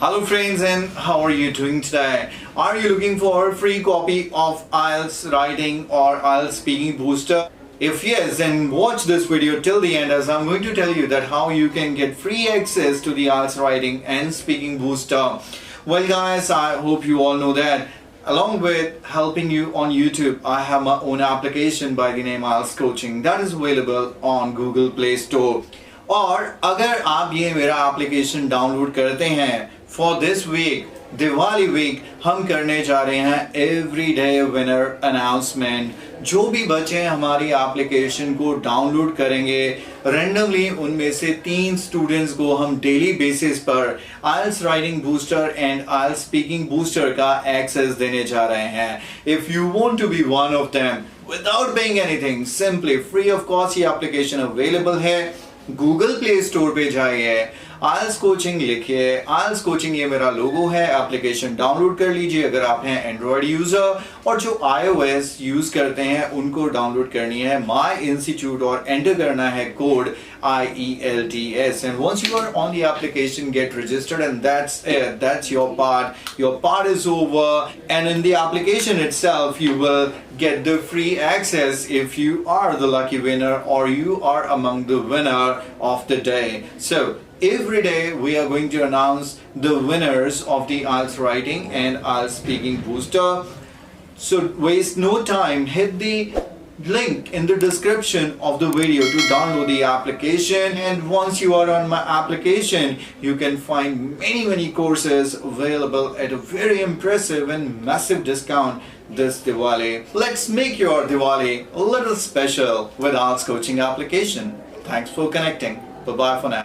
Hello friends, and how are you doing today? Are you looking for a free copy of IELTS writing or IELTS speaking booster? If yes, then watch this video till the end, as I'm going to tell you that how you can get free access to the IELTS writing and speaking booster. Well guys, I hope you all know that along with helping you on YouTube, I have my own application by the name IELTS Coaching that is available on Google Play Store. और अगर आप ये मेरा application download करते हैं for this week Diwali week हम करने जा रहे हैं एवरीडे विनर अनाउंसमेंट। जो भी बच्चे हमारी एप्लीकेशन को डाउनलोड करेंगे रैंडमली उनमें से 3 स्टूडेंट्स को हम डेली बेसिस पर IELTS writing booster and IELTS speaking booster का एक्सेस देने जा रहे हैं। If you want to be one of them without paying anything, simply free of cost ये एप्लीकेशन अवेलेबल है। गूगल प्ले स्टोर पे जाइए, IELTS कोचिंग लिखिए, IELTS कोचिंग ये मेरा लोगो है, एप्लीकेशन डाउनलोड कर लीजिए अगर आप हैं एंड्रॉयड यूजर, और जो iOS यूज करते हैं उनको डाउनलोड करनी है माई इंस्टीट्यूट और एंटर करना है code IELTS, and once you are on the application, get registered, and that's it. That's your part is over, and in the application itself you will get the free access if you are the lucky winner or you are among the winner of the day. So every day we are going to announce the winners of the IELTS writing and IELTS speaking booster. So waste no time, hit the link in the description of the video to download the application, and once you are on my application you can find many courses available at a very impressive and massive discount this Diwali. Let's make your Diwali a little special with IELTS coaching application. Thanks for connecting. Bye bye for now.